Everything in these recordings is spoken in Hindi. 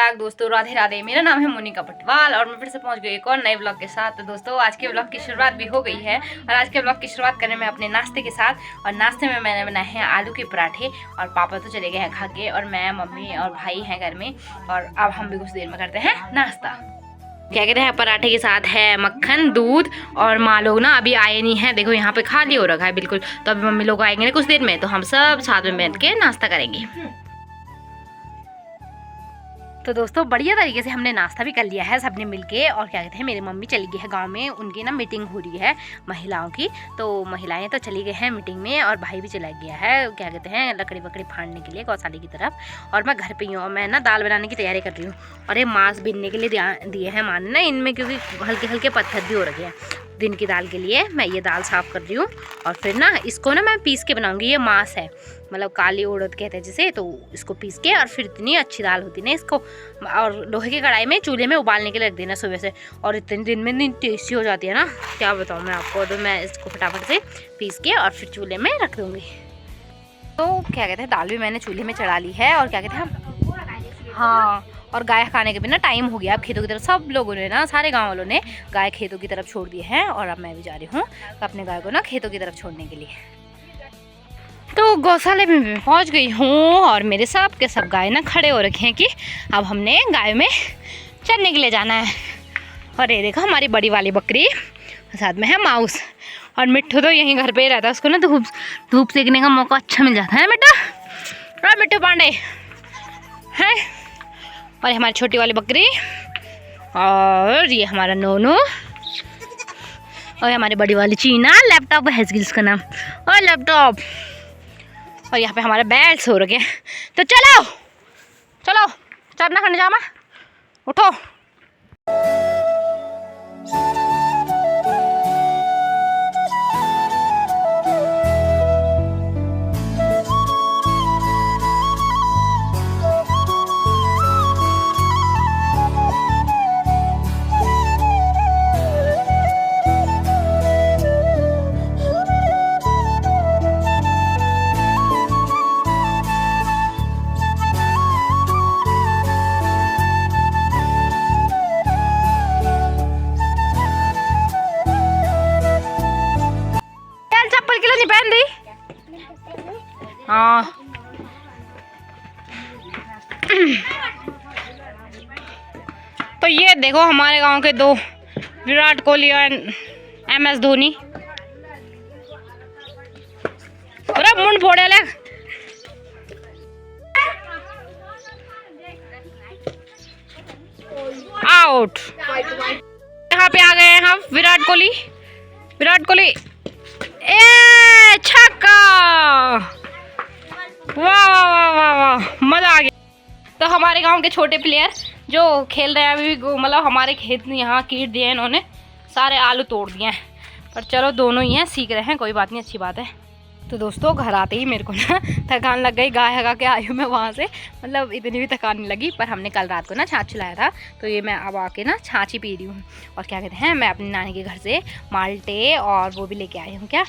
अनुराग दोस्तों, राधे राधे। मेरा नाम है मोनिका पटवाल और मैं फिर से पहुंच गई एक और नए ब्लॉग के साथ। तो दोस्तों आज के ब्लॉग की शुरुआत भी हो गई है और आज के ब्लॉग की शुरुआत करें मैं अपने नाश्ते के साथ। और नाश्ते में मैंने बनाए हैं आलू के पराठे और पापा तो चले गए हैं खा के, और मैं, मम्मी और भाई हैं घर में। और अब हम भी कुछ देर में करते हैं नाश्ता। क्या कहते हैं, पराठे के साथ है मक्खन, दूध, और माँ लोग ना अभी आए नहीं हैं। देखो यहाँ पे खाली हो रखा है बिल्कुल। तो अभी मम्मी लोग आएंगे कुछ देर में, तो हम सब साथ में बैठ के नाश्ता करेंगे। तो दोस्तों बढ़िया तरीके से हमने नाश्ता भी कर लिया है सबने मिलके। और क्या कहते हैं, मेरी मम्मी चली गई है गांव में, उनकी ना मीटिंग हो रही है महिलाओं की। तो महिलाएं तो चली गई हैं मीटिंग में, और भाई भी चला गया है क्या कहते हैं लकड़ी वकड़ी फाड़ने के लिए गौशाले की तरफ। और मैं घर पे ही हूँ, मैं ना दाल बनाने की तैयारी कर रही हूँ। और ये मांस बीनने के लिए दिए हैं माँ ने ना इनमें, क्योंकि हल्के हल्के पत्थर भी हो रखे हैं दिन की दाल के लिए। मैं ये दाल साफ़ कर रही हूँ और फिर ना इसको ना मैं पीस के बनाऊँगी। ये मांस है, मतलब काली उड़द कहते हैं जिसे, तो इसको पीस के और फिर इतनी अच्छी दाल होती है ना इसको। और लोहे की कढ़ाई में चूल्हे में उबालने के लिए रख देना सुबह से, और इतने दिन में इतनी टेस्टी हो जाती है ना, क्या बताऊँ मैं आपको। तो मैं इसको फटाफट से पीस के और फिर चूल्हे में रख दूँगी। तो क्या कहते हैं, दाल भी मैंने चूल्हे में चढ़ा ली है। और क्या कहते हैं, हाँ, और गाय खाने के भी ना टाइम हो गया। अब खेतों की तरफ सब लोगों ने ना, सारे गाँव वालों ने गाय खेतों की तरफ छोड़ दिए हैं। और अब मैं भी जा रही हूँ अपने गाय को ना खेतों की तरफ छोड़ने के लिए। तो गौशाले में मैं पहुँच गई हूँ और मेरे सब के सब गाय ना खड़े हो रखे हैं कि अब हमने गाय में चरने के लिए जाना है। और ये देखो हमारी बड़ी वाली बकरी, साथ में है माउस। और मिट्टू तो यहीं घर पे ही रहता है, उसको ना धूप सेकने का मौका अच्छा मिल जाता है मिट्टू। और मिट्टू पांडे है, और हमारी छोटी वाली बकरी, और ये हमारा नोनू, और हमारी बड़ी वाली चीना। लैपटॉप है इसका नाम, और लैपटॉप। और यहाँ पे हमारे बैल्स हो रखे हैं। तो चलो चलो चरना खाने जामा, उठो। पहन दी, हाँ। तो ये देखो हमारे गांव के दो, विराट कोहली और MS धोनी। पूरा मुंड फोड़े ले। आउट। यहाँ पे आ गए हैं हम, विराट कोहली। ए छक्का, वाह वाह वाह वाह, मजा आ गया। तो हमारे गांव के छोटे प्लेयर जो खेल रहे हैं अभी, मतलब हमारे खेत में यहाँ कीट दिए इन्होंने, सारे आलू तोड़ दिए हैं। पर चलो दोनों ही हैं, सीख रहे हैं, कोई बात नहीं, अच्छी बात है। तो दोस्तों घर आते ही मेरे को ना थकान लग गई, गाय हगा के आई हूँ मैं वहाँ से, मतलब इतनी भी थकान नहीं लगी। पर हमने कल रात को ना छाछ चलाया था, तो ये मैं अब आके ना छाछ ही पी रही हूँ। और क्या कहते हैं, मैं अपनी नानी के घर से माल्टे और वो भी लेके आई हूँ, क्या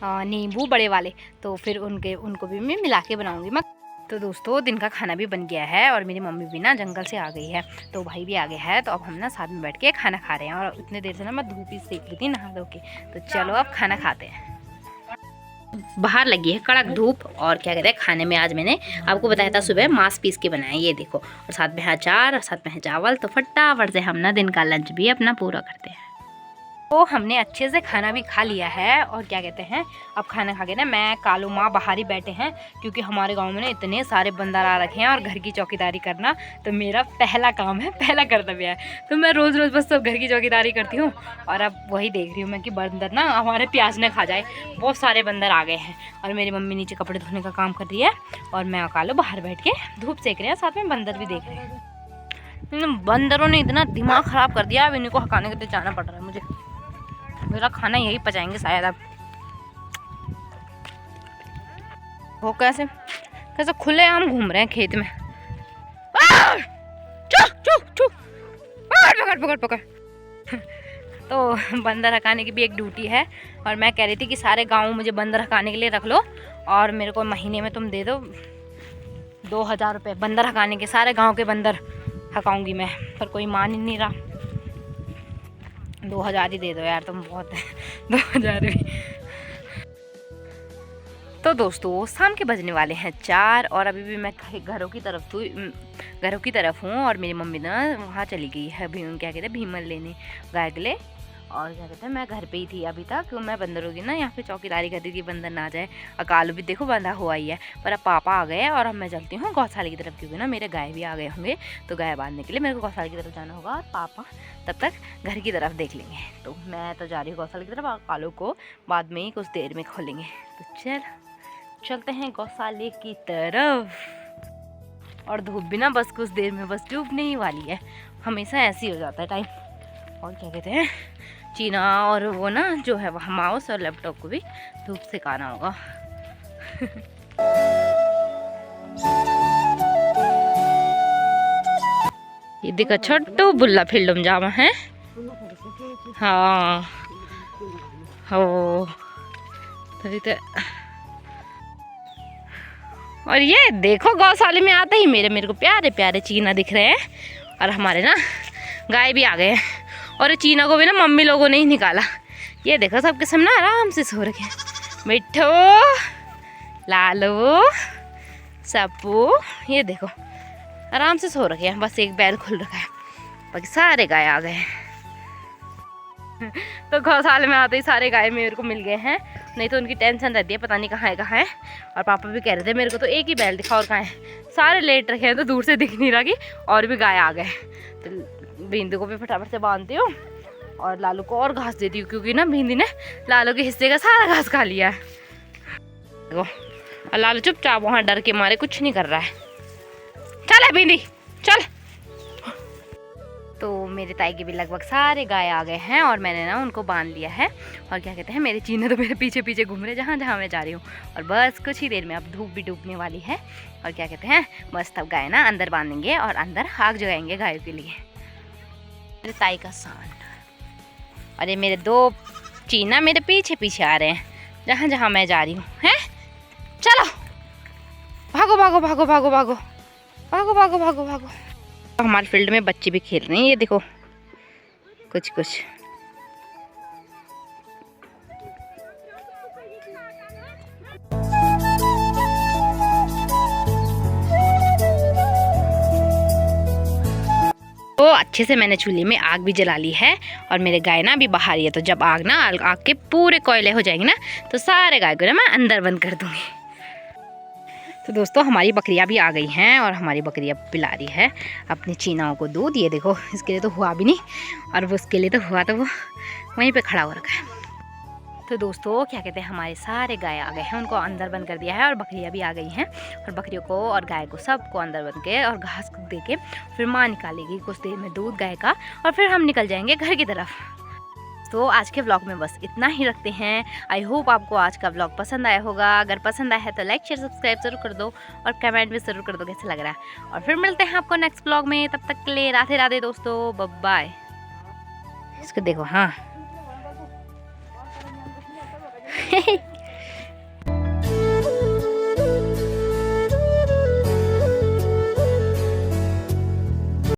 नींबू बड़े वाले, तो फिर उनको भी मैं मिला के बनाऊँगी मैं। तो दोस्तों दिन का खाना भी बन गया है, और मेरी मम्मी भी ना जंगल से आ गई है, तो भाई भी आ गया है। तो अब हम ना साथ में बैठ के खाना खा रहे हैं। और इतने देर से ना मैं धूप ही सेक रही थी नहा धो के। तो चलो अब खाना खाते हैं। बाहर लगी है कड़क धूप। और क्या कहते हैं, खाने में आज मैंने आपको बताया था सुबह मांस पीस के बनाया, ये देखो। और साथ में है अचार और साथ में है चावल। तो फटाफट से हम ना दिन का लंच भी अपना पूरा करते हैं। तो हमने अच्छे से खाना भी खा लिया है। और क्या कहते हैं, अब खाना खा के ना मैं, कालू माँ बाहर ही बैठे हैं, क्योंकि हमारे गांव में ना इतने सारे बंदर आ रखे हैं। और घर की चौकीदारी करना तो मेरा पहला काम है, पहला कर्तव्य है। तो मैं रोज़ रोज़ बस सब घर की चौकीदारी करती हूँ। और अब वही देख रही हूँ मैं कि बंदर ना हमारे प्याज न खा जाए। बहुत सारे बंदर आ गए हैं। और मेरी मम्मी नीचे कपड़े धोने का काम कर रही है, और मैं और कालू बाहर बैठ के धूप सेक रहे हैं, साथ में बंदर भी देख रहे हैं। बंदरों ने इतना दिमाग ख़राब कर दिया, अब इनको हकाने के लिए जाना पड़ रहा है मुझे। मेरा खाना यही पचाएंगे शायद अब। वो कैसे खुले आम घूम रहे हैं खेत में। पकड़। तो बंदर हकाने की भी एक ड्यूटी है। और मैं कह रही थी कि सारे गांव मुझे बंदर हकाने के लिए रख लो, और मेरे को महीने में तुम दे दो 2000 रुपये बंदर हकाने के, सारे गांव के बंदर हकाऊंगी मैं, पर कोई मान ही नहीं रहा। 2000 ही दे दो यार, तुम बहुत है 2000 भी। तो दोस्तों शाम के बजने वाले हैं 4 और अभी भी मैं घरों की तरफ हूँ और मेरी मम्मी ना वहाँ चली गई है क्या कहते हैं भीमल लेने गाय के लिए। और क्या कहते हैं मैं घर पे ही थी अभी तक, मैं बंदर होगी ना यहाँ पे चौकीदारी कर दी थी, बंदर ना आ जाए। अकालू भी देखो बंधा हुआ ही है, पर अब पापा आ गए और अब मैं चलती हूँ गौशाला की तरफ, क्योंकि ना मेरे गाय भी आ गए होंगे तो गाय बांधने के लिए मेरे को गौशाला की तरफ जाना होगा और पापा तब तक घर की तरफ देख लेंगे। तो मैं तो जा रही हूँ गौशाला की तरफ, अकालू को बाद में ही कुछ देर में खोलेंगे। तो चलते हैं गौशाले की तरफ। और धूप भी ना बस कुछ देर में बस डूबने ही वाली है, हमेशा ऐसे ही हो जाता है टाइम। और क्या कहते हैं चीना और वो ना जो है वह माउस और लैपटॉप को भी धूप से खाना होगा। ये देखो छोटू बुल्ला फील्ड में जावा है। हाँ हो तभी तो। और ये देखो गौशाले में आते ही मेरे को प्यारे प्यारे चीना दिख रहे हैं और हमारे ना गाय भी आ गए हैं। और ये चीना को भी ना मम्मी लोगों ने ही निकाला। ये देखो सबके सामने आराम से सो रखे हैं, मिठू, लालू, सप्पू, ये देखो आराम से सो रखे हैं। बस एक बैल खुल रखा है, बाकी सारे गाय आ गए हैं। तो गौशाले में आते ही सारे गाय मेरे को मिल गए हैं, नहीं तो उनकी टेंशन रहती है पता नहीं कहाँ है। और पापा भी कह रहे थे मेरे को तो एक ही बैल दिखा और कहाँ है, सारे लेट रखे हैं तो दूर से दिख नहीं रहा कि और भी गाय आ गए। तो भिंदी को भी फटाफट से बांधती हूँ और लालू को और घास देती हूँ, क्योंकि ना भिंदी ने लालू के हिस्से का सारा घास खा लिया है। और लालू चुपचाप वहाँ डर के मारे कुछ नहीं कर रहा है। चल भिंदी चल। तो मेरे ताई के भी लगभग सारे गाय आ गए हैं और मैंने ना उनको बांध लिया है। और क्या कहते हैं मेरे चीने तो मेरे पीछे पीछे घूम रहे जहाँ जहाँ मैं जा रही हूँ। और बस कुछ ही देर में अब धूप भी डूबने वाली है। और क्या कहते हैं बस तब गाय ना अंदर बांधेंगे और अंदर आग जगाएंगे गायों के लिए। मेरे ताई का सांड। अरे मेरे 2 चीना मेरे पीछे पीछे आ रहे हैं जहाँ जहाँ मैं जा रही हूँ। हैं चलो भागो भागो भागो भागो भागो भागो भागो भागो भागो। हमारे फील्ड में बच्चे भी खेल रहे हैं, ये देखो कुछ कुछ। तो अच्छे से मैंने चूल्हे में आग भी जला ली है और मेरे गाय ना अभी बाहर ही है। तो जब आग के पूरे कोयले हो जाएंगे ना तो सारे गाय को ना मैं अंदर बंद कर दूंगी। तो दोस्तों हमारी बकरियां भी आ गई हैं और हमारी बकरियां पिला रही है अपनी चीनाओं को दूध। ये देखो इसके लिए तो हुआ भी नहीं और वो उसके लिए तो हुआ, तो वो वहीं पे खड़ा हो रखा है। तो दोस्तों क्या कहते हैं हमारे सारे गाय आ गए हैं, उनको अंदर बंद कर दिया है और बकरियां भी आ गई हैं। और बकरियों को और गाय को सबको अंदर बंद के और घास दे के फिर माँ निकालेगी कुछ देर में दूध गाय का और फिर हम निकल जाएंगे घर की तरफ। तो आज के व्लॉग में बस इतना ही रखते हैं। आई होप आपको आज का व्लॉग पसंद आया होगा। अगर पसंद आया है तो लाइक शेयर सब्सक्राइब जरूर कर दो और कमेंट भी जरूर कर दो कैसा लग रहा है। और फिर मिलते हैं आपको नेक्स्ट व्लॉग में, तब तक के लिए राधे राधे दोस्तों, बाय बाय। इसको देखो हाँ